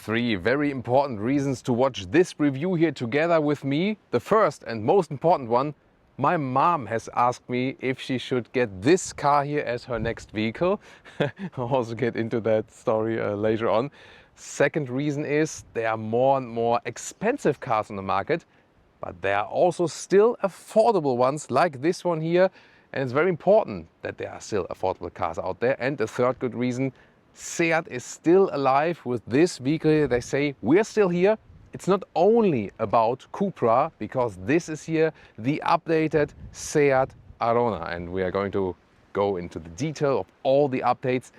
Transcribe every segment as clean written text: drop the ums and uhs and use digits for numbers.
Three very important reasons to watch this review here together with me. The first and most important one, my mom has asked me if she should get this car here as her next vehicle. I'll also get into that story later on. Second reason is there are more and more expensive cars on the market, but there are also still affordable ones like this one here. And it's very important that there are still affordable cars out there. And the third good reason, Seat is still alive with this vehicle. They say we're still here. It's not only about Cupra, because this is here the updated Seat Arone, and we are going to go into the detail of all the updates,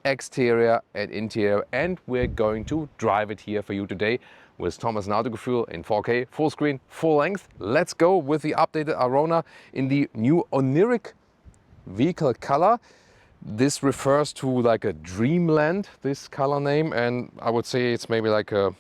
exterior and interior, and we're going to drive it here for you today with Thomas Autogefühl in 4K, full screen, full length. Let's go with the updated Arone in the new Oniric vehicle color. This refers to like a dreamland, this color name, and I would say it's maybe like a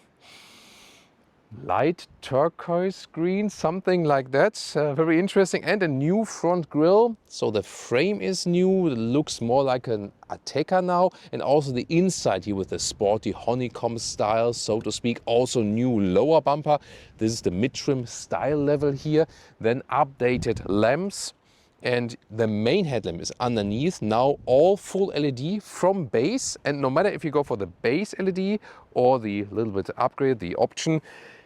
light turquoise green, something like that. Very interesting. And a new front grille, so the frame is new. It looks more like an Ateca now, and also the inside here with the sporty honeycomb style, so to speak. Also new lower bumper. This is the mid-trim style level here. Then updated lamps, and the main headlamp is underneath now, all full LED from base. And no matter if you go for the base LED or the little bit upgrade, the option,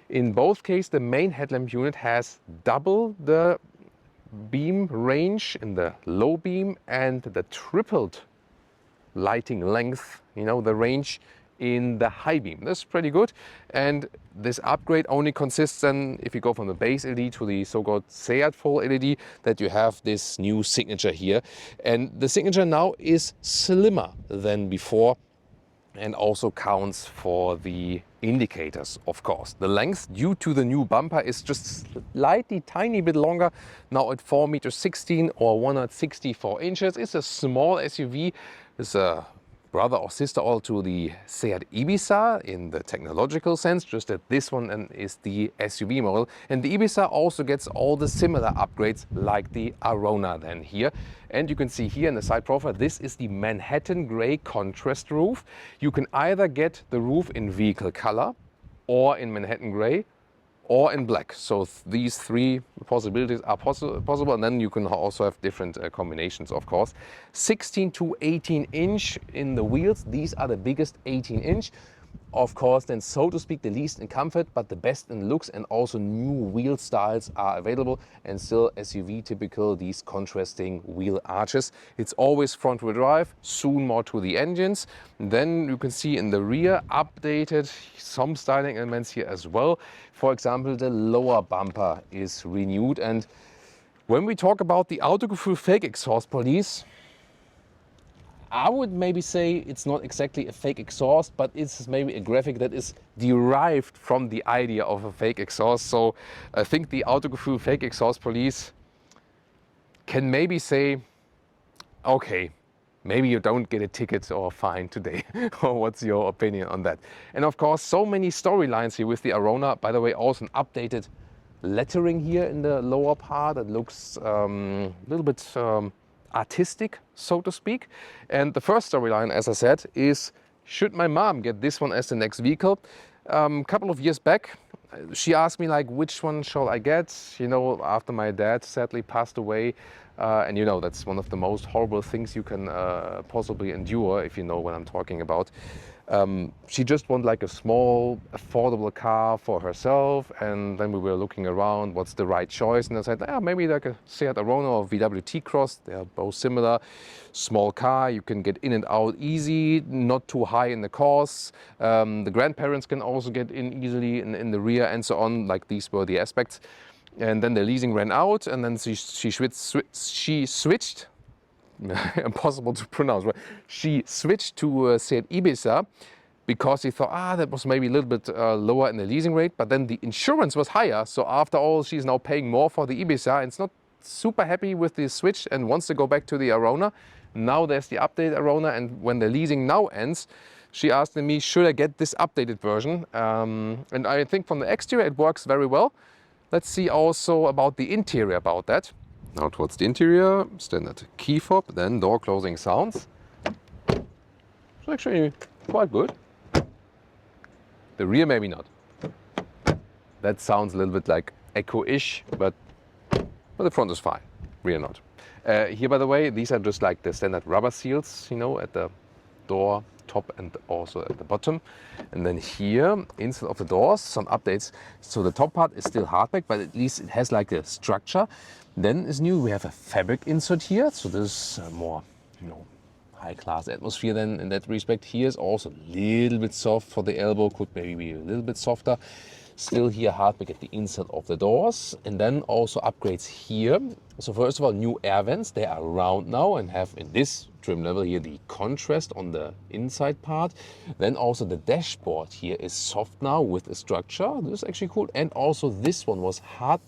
in both cases the main headlamp unit has double the beam range in the low beam and the tripled lighting length, you know, the range in the high beam. That's pretty good. And this upgrade only consists then, if you go from the base LED to the so-called Seat full LED, that you have this new signature here. And the signature now is slimmer than before, and also counts for the indicators, of course. The length, due to the new bumper, is just slightly tiny bit longer, now at 4.16 meters or 164 inches. It's a small SUV. It's a brother or sister all to the Seat Ibiza in the technological sense, just that this one is the SUV model. And the Ibiza also gets all the similar upgrades like the Arone then here. And you can see here in the side profile, this is the Manhattan Grey contrast roof. You can either get the roof in vehicle color or in Manhattan Grey or in black. So these three possibilities are possible, and then you can also have different combinations, of course. 16 to 18 inch in the wheels. These are the biggest 18 inch. Of course, then, so to speak, the least in comfort, but the best in looks, and also new wheel styles are available, and still SUV typical, these contrasting wheel arches. It's always front wheel drive, soon more to the engines. Then you can see in the rear updated some styling elements here as well. For example, the lower bumper is renewed. And when we talk about the Autogefühl fake exhaust police, I would maybe say it's not exactly a fake exhaust, but it's maybe a graphic that is derived from the idea of a fake exhaust. So I think the Autogefühl fake exhaust police can maybe say, okay, maybe you don't get a ticket or a fine today. Or what's your opinion on that? And of course, so many storylines here with the Arone. By the way, also an updated lettering here in the lower part. It looks a little bit artistic, so to speak. And the first storyline, as I said, is should my mom get this one as the next vehicle? A couple of years back, she asked me like, which one shall I get? You know, after my dad sadly passed away, and you know, that's one of the most horrible things you can possibly endure, if you know what I'm talking about. She just wanted like a small, affordable car for herself, and then we were looking around what's the right choice, and I said, maybe like a Seat Arone or VW T-Cross. They are both similar. Small car, you can get in and out easy, not too high in the costs. The grandparents can also get in easily in the rear and so on. Like, these were the aspects. And then the leasing ran out, and then she switched. Impossible to pronounce, right? She switched to Seat Ibiza because she thought, that was maybe a little bit lower in the leasing rate, but then the insurance was higher. So after all, she's now paying more for the Ibiza, and it's not super happy with the switch and wants to go back to the Arone. Now there's the updated Arone, and when the leasing now ends, she asked me, should I get this updated version? And I think from the exterior it works very well. Let's see also about the interior about that. Now towards the interior, standard key fob, then door closing sounds. It's actually quite good. The rear maybe not. That sounds a little bit like echo-ish, but the front is fine, rear not. Here, by the way, these are just like the standard rubber seals, you know, at the door top and also at the bottom. And then here, inside of the doors, some updates. So the top part is still hardback, but at least it has like a structure. Then is new, we have a fabric insert here. So this is more, you know, high-class atmosphere then in that respect. Here is also a little bit soft for the elbow, could maybe be a little bit softer. Still here hardback at the inside of the doors, and then also upgrades here. So first of all, new air vents, they are round now and have in this trim level here the contrast on the inside part. Then also the dashboard here is soft now with a structure. This is actually cool. And also this one was hard,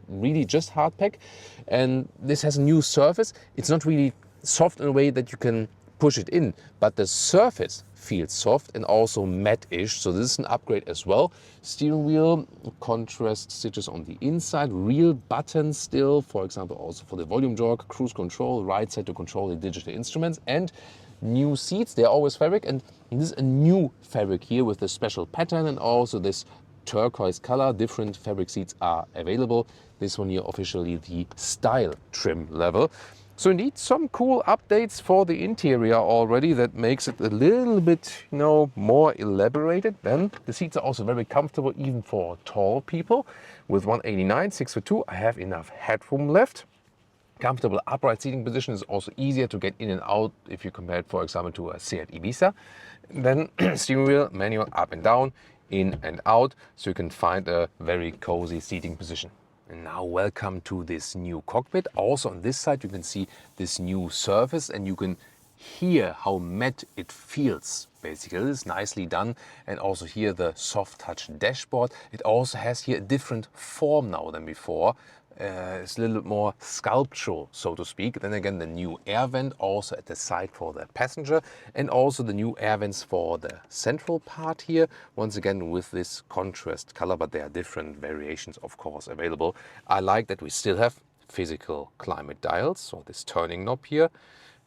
really just hardpack, and this has a new surface. It's not really soft in a way that you can push it in, but the surface feels soft and also matte-ish, so this is an upgrade as well. Steering wheel, contrast stitches on the inside, real buttons still, for example also for the volume jog, cruise control, right side to control the digital instruments, and new seats. They're always fabric, and this is a new fabric here with the special pattern and also this turquoise color. Different fabric seats are available. This one here officially the style trim level. So indeed, some cool updates for the interior already that makes it a little bit, you know, more elaborated. Then the seats are also very comfortable, even for tall people. With 189, 6'2", I have enough headroom left. Comfortable upright seating position is also easier to get in and out if you compare it, for example, to a Seat Ibiza. Then steering wheel, manual up and down, in and out, so you can find a very cozy seating position. And now welcome to this new cockpit. Also on this side you can see this new surface and you can hear how matte it feels. Basically, it's nicely done. And also here the soft touch dashboard. It also has here a different form now than before. It's a little bit more sculptural, so to speak. Then again, the new air vent also at the side for the passenger, and also the new air vents for the central part here. Once again with this contrast color, but there are different variations, of course, available. I like that we still have physical climate dials, so this turning knob here,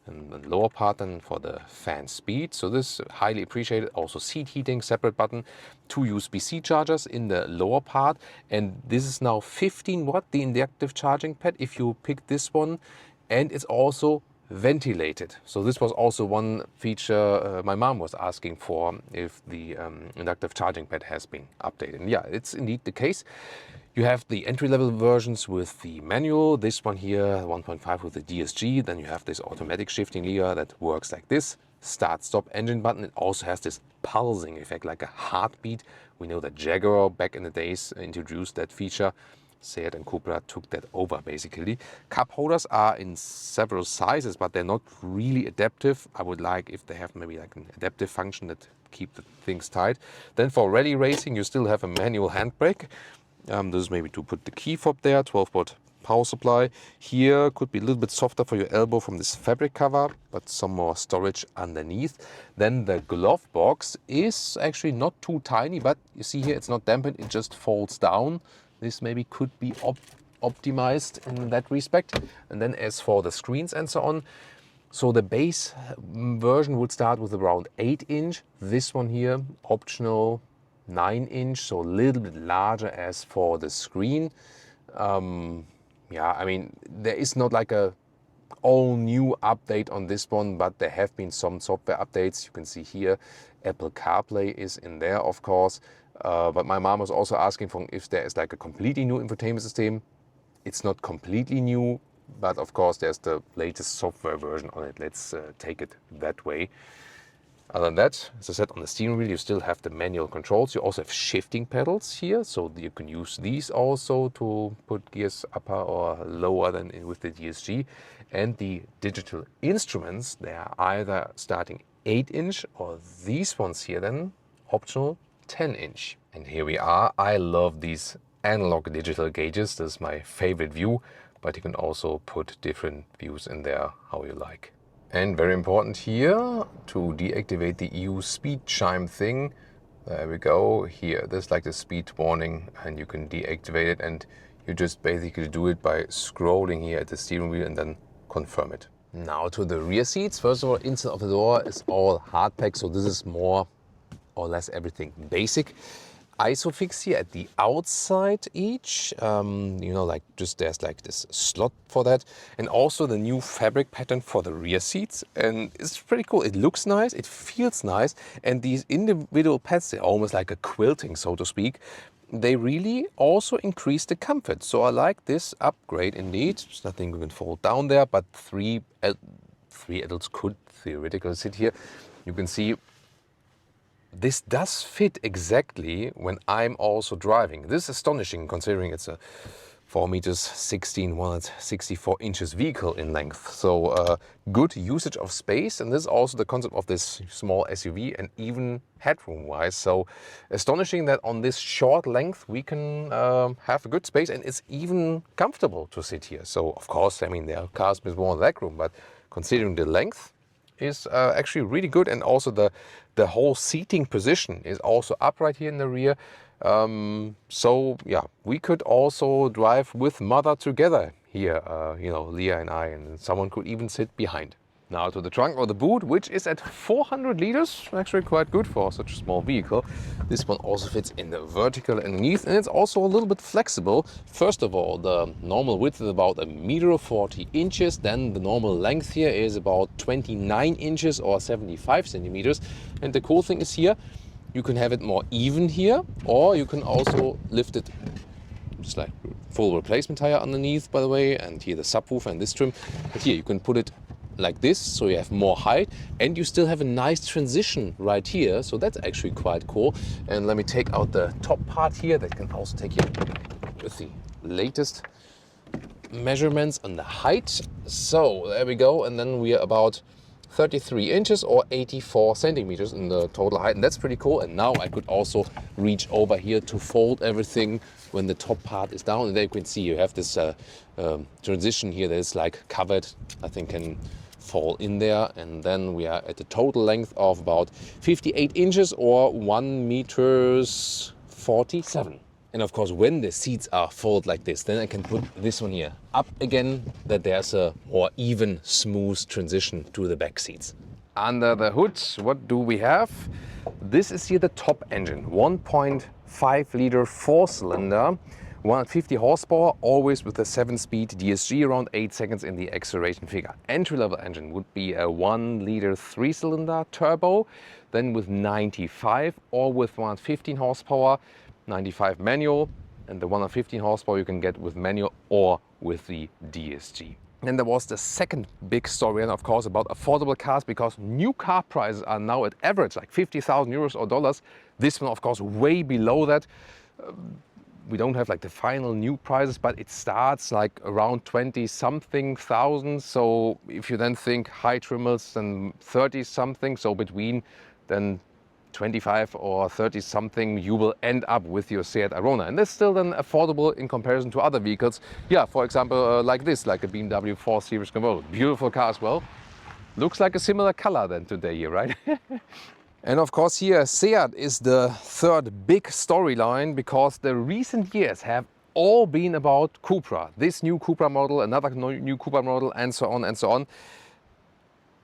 and the lower part then for the fan speed. So this highly appreciated. Also seat heating, separate button, 2 USB-C chargers in the lower part, and this is now 15 watt, the inductive charging pad if you pick this one, and it's also ventilated. So this was also one feature my mom was asking for, if the inductive charging pad has been updated. And yeah, it's indeed the case. You have the entry-level versions with the manual, this one here 1.5 with the DSG, then you have this automatic shifting lever that works like this, start-stop engine button. It also has this pulsing effect like a heartbeat. We know that Jaguar back in the days introduced that feature. Seat and Cupra took that over basically. Cup holders are in several sizes, but they're not really adaptive. I would like if they have maybe like an adaptive function that keep the things tight. Then for rally racing you still have a manual handbrake. This is maybe to put the key fob there, 12-volt power supply. Here could be a little bit softer for your elbow from this fabric cover, but some more storage underneath. Then the glove box is actually not too tiny, but you see here it's not dampened, it just folds down. This maybe could be optimized in that respect. And then as for the screens and so on, so the base version would start with around 8-inch. This one here, optional 9-inch, so a little bit larger as for the screen. Yeah, I mean, there is not like a all new update on this one, but there have been some software updates. You can see here Apple CarPlay is in there, of course. But my mom was also asking for if there is like a completely new infotainment system. It's not completely new, but of course there's the latest software version on it. Let's take it that way. Other than that, as I said, on the steering wheel you still have the manual controls. You also have shifting pedals here, so you can use these also to put gears upper or lower than with the DSG. And the digital instruments, they are either starting 8-inch or these ones here then optional 10-inch. And here we are. I love these analog digital gauges. This is my favorite view, but you can also put different views in there how you like. And very important here, to deactivate the EU speed chime thing. There we go. Here, there's like the speed warning and you can deactivate it, and you just basically do it by scrolling here at the steering wheel and then confirm it. Now to the rear seats. First of all, inside of the door is all hardpack, so this is more or less everything basic. Isofix here at the outside each, you know, like just there's like this slot for that, and also the new fabric pattern for the rear seats, and it's pretty cool. It looks nice, it feels nice, and these individual pads, they're almost like a quilting, so to speak. They really also increase the comfort, so I like this upgrade indeed. There's nothing we can fold down there, but three adults could theoretically sit here. You can see this does fit exactly when I'm also driving. This is astonishing considering it's a 4 meters 16, 164 inches vehicle in length. So good usage of space, and this is also the concept of this small SUV, and even headroom wise. So astonishing that on this short length we can have a good space, and it's even comfortable to sit here. So of course, I mean, there are cars with more legroom, but considering the length is actually really good, and also the whole seating position is also upright here in the rear. So yeah, we could also drive with mother together here, you know, Leah and I, and someone could even sit behind. Now to the trunk or the boot, which is at 400 liters, actually quite good for such a small vehicle. This one also fits in the vertical underneath, and it's also a little bit flexible. First of all, the normal width is about 1.40 meters, then the normal length here is about 29 inches or 75 centimeters. And the cool thing is here, you can have it more even here, or you can also lift it just like full replacement tire underneath, by the way, and here the subwoofer and this trim. But here you can put it like this, so you have more height, and you still have a nice transition right here, so that's actually quite cool. And let me take out the top part here, that can also take you with the latest measurements on the height. So there we go, and then we are about 33 inches or 84 centimeters in the total height, and that's pretty cool. And now I could also reach over here to fold everything when the top part is down, and there you can see you have this transition here that is like covered, I think can fall in there. And then we are at a total length of about 58 inches or 1 meters 47. And of course, when the seats are folded like this, then I can put this one here up again, that there's a more even, smooth transition to the back seats. Under the hood, what do we have? This is here the top engine, 1.5 liter 4-cylinder, 150 horsepower, always with a 7-speed DSG, around 8 seconds in the acceleration figure. Entry-level engine would be a 1 liter 3-cylinder turbo, then with 95 or with 115 horsepower, 95 manual, and the 115 horsepower you can get with manual or with the DSG. Then there was the second big story, and of course about affordable cars, because new car prices are now at average like 50,000 euros or dollars. This one of course way below that. We don't have like the final new prices, but it starts like around 20 something thousand. So if you then think high trimmers, then 30 something, so between then 25 or 30 something, you will end up with your Seat Arone, and that's still then affordable in comparison to other vehicles. Yeah, for example, like this, like a BMW 4 Series convertible, beautiful car as well. Looks like a similar color than today here, right? And of course here Seat is the third big storyline, because the recent years have all been about Cupra. This new Cupra model, another new Cupra model, and so on and so on.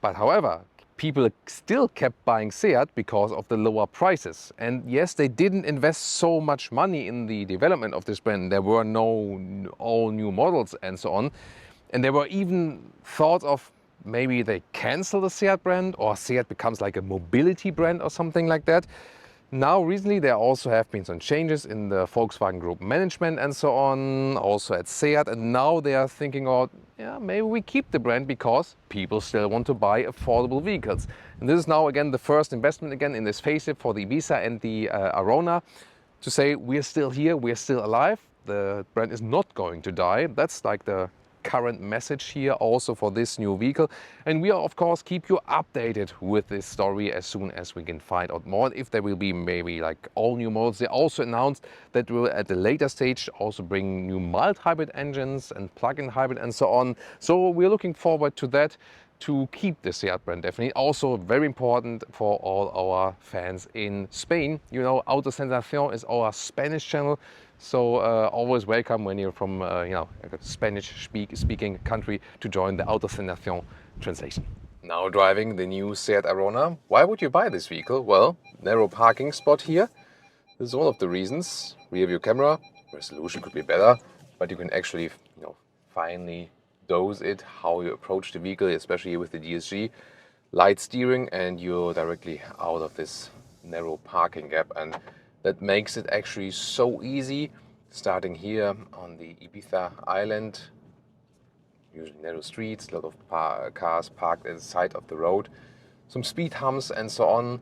But however, people still kept buying Seat because of the lower prices. And yes, they didn't invest so much money in the development of this brand. There were no all new models and so on. And there were even thoughts of maybe they cancel the Seat brand, or Seat becomes like a mobility brand or something like that. Now recently there also have been some changes in the Volkswagen Group management and so on, also at Seat, and now they are thinking about, yeah, maybe we keep the brand because people still want to buy affordable vehicles. And this is now again the first investment again in this facelift for the Ibiza and the Arona, to say we're still here, we're still alive, the brand is not going to die. That's like the current message here also for this new vehicle, and we are of course keep you updated with this story as soon as we can find out more, if there will be maybe like all new models. They also announced that we will at a later stage also bring new mild hybrid engines and plug-in hybrid and so on. So we're looking forward to that, to keep the Seat brand definitely. Also very important for all our fans in Spain. You know, Auto Sensación is our Spanish channel. So always welcome when you're from you know, a Spanish speaking country to join the Auto Sensación translation. Now driving the new Seat Arone. Why would you buy this vehicle? Well, narrow parking spot here. This is one of the reasons. Rear view camera, resolution could be better, but you can actually, finally dose it, how you approach the vehicle, especially with the DSG. Light steering, and you're directly out of this narrow parking gap, and that makes it actually so easy. Starting here on the Ibiza island, usually narrow streets, a lot of cars parked at the side of the road, some speed humps and so on,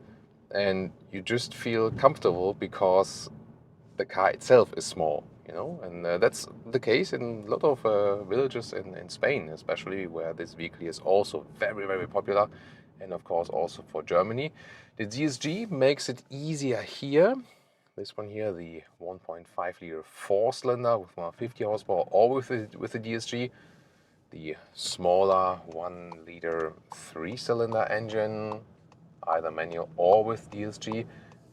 and you just feel comfortable because the car itself is small, and that's the case in a lot of villages in Spain, especially where this vehicle is also very, very popular, and of course also for Germany. The DSG makes it easier here. This one here, the 1.5 liter 4-cylinder with 150 horsepower, all with the DSG. The smaller 1 liter 3-cylinder engine, either manual or with DSG.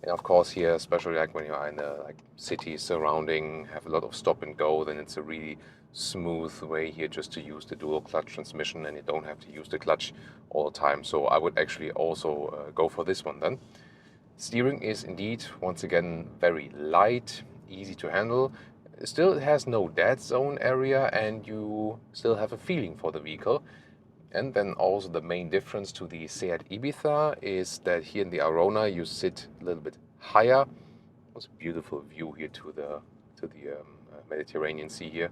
And of course here, especially like when you're in a city surrounding, have a lot of stop and go, then it's a really smooth way here just to use the dual clutch transmission, and you don't have to use the clutch all the time. So I would actually also go for this one then. Steering is indeed, once again, very light, easy to handle. Still, it has no dead zone area, and you still have a feeling for the vehicle. And then also the main difference to the Seat Ibiza is that here in the Arone you sit a little bit higher. There's a beautiful view here to the Mediterranean Sea here.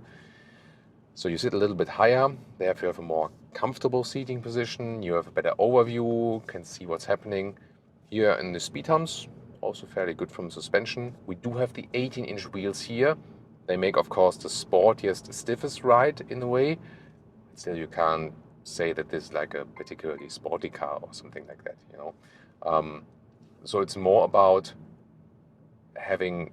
So you sit a little bit higher, therefore you have a more comfortable seating position, you have a better overview, can see what's happening. Here in the speed humps, also fairly good from suspension. We do have the 18-inch wheels here. They make, of course, the sportiest, the stiffest ride in a way. Still, you can't say that this is like a particularly sporty car or something like that, So it's more about having,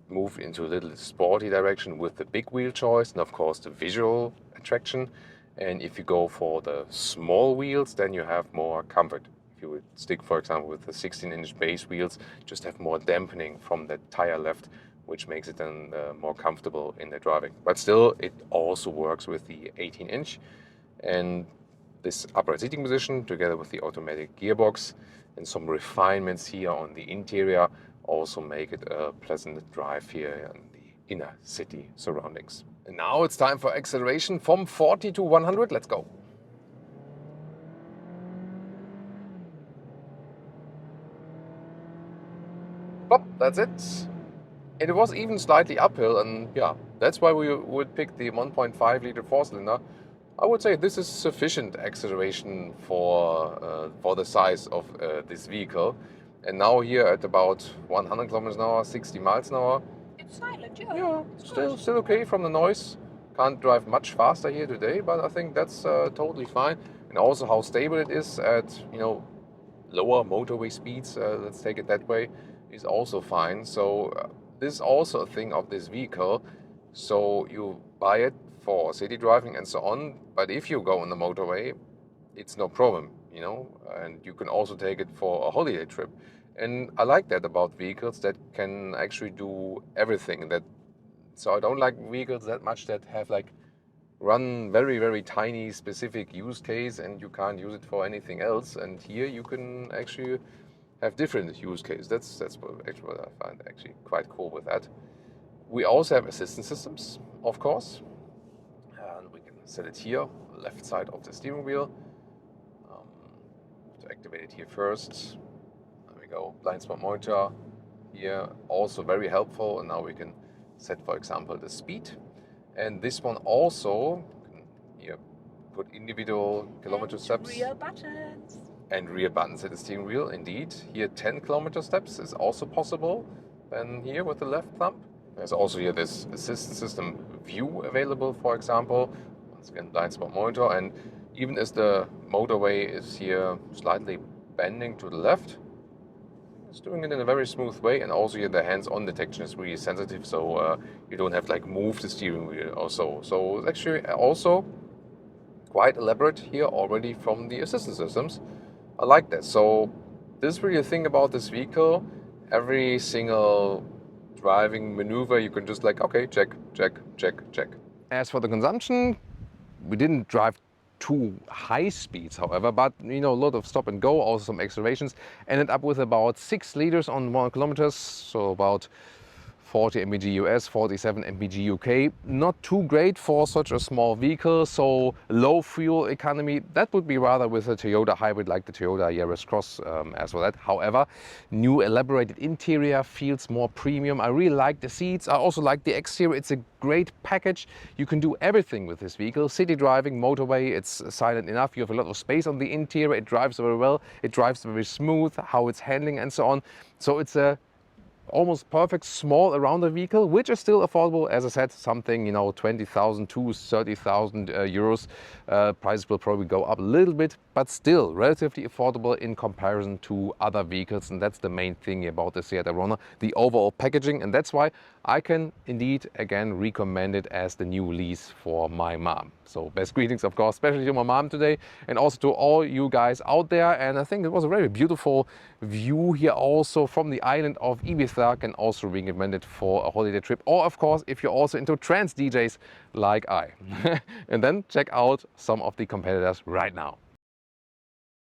move into a little sporty direction with the big wheel choice, and of course the visual attraction. And if you go for the small wheels, then you have more comfort. If you would stick, for example, with the 16-inch base wheels, just have more dampening from the tire left, which makes it then more comfortable in the driving. But still, it also works with the 18-inch. And this upright seating position, together with the automatic gearbox and some refinements here on the interior, also make it a pleasant drive here in the inner city surroundings. And now it's time for acceleration from 40 to 100. Let's go. Well, that's it. It was even slightly uphill, and yeah, that's why we would pick the 1.5 liter 4-cylinder. I would say this is sufficient acceleration for the size of this vehicle. And now here at about 100 kilometers an hour, 60 miles an hour. It's silent, yeah. Yeah, still okay from the noise. Can't drive much faster here today, but I think that's totally fine. And also how stable it is at, lower motorway speeds, let's take it that way, is also fine. So this is also a thing of this vehicle. So you buy it for city driving and so on, but if you go on the motorway, it's no problem, and you can also take it for a holiday trip. And I like that about vehicles that can actually do everything. So I don't like vehicles that much that have run very, very tiny specific use case and you can't use it for anything else. And here you can actually have different use cases. That's what I find actually quite cool with that. We also have assistance systems, of course. And we can set it here, left side of the steering wheel. To activate it here first. There we go, blind spot monitor here, also very helpful. And now we can set, for example, the speed. And this one also, here, put individual kilometer steps. Rear buttons. And rear buttons at the steering wheel, indeed. Here 10 kilometer steps is also possible. Then here with the left thumb. There's also here this assistance system view available, for example. Once again, blind spot monitor. And even as the motorway is here slightly bending to the left, it's doing it in a very smooth way. And also here the hands-on detection is really sensitive, so you don't have to move the steering wheel or so. So it's actually also quite elaborate here already from the assistance systems. I like that. So this is really a thing about this vehicle. Every single driving maneuver you can just okay, check, check, check, check. As for the consumption, we didn't drive too high speeds, however, but you know, a lot of stop and go, also some accelerations. Ended up with about 6 liters on 1 kilometers, so about 40 mpg US, 47 mpg UK. Not too great for such a small vehicle, so low fuel economy. That would be rather with a Toyota hybrid like the Toyota Yaris Cross as well. However, new elaborated interior feels more premium. I really like the seats. I also like the exterior. It's a great package. You can do everything with this vehicle. City driving, motorway, it's silent enough. You have a lot of space on the interior. It drives very well. It drives very smooth, how it's handling and so on. So it's a almost perfect small arounder vehicle, which is still affordable. As I said, something, you know, 20,000 to 30,000 euros. Prices will probably go up a little bit, but still relatively affordable in comparison to other vehicles. And that's the main thing about the Seat Arone, the overall packaging. And that's why I can indeed again recommend it as the new lease for my mom. So best greetings, of course, especially to my mom today, and also to all you guys out there. And I think it was a very beautiful view here also from the island of Ibiza. Can also recommend it for a holiday trip, or of course if you're also into trance DJs like I. And then check out some of the competitors right now.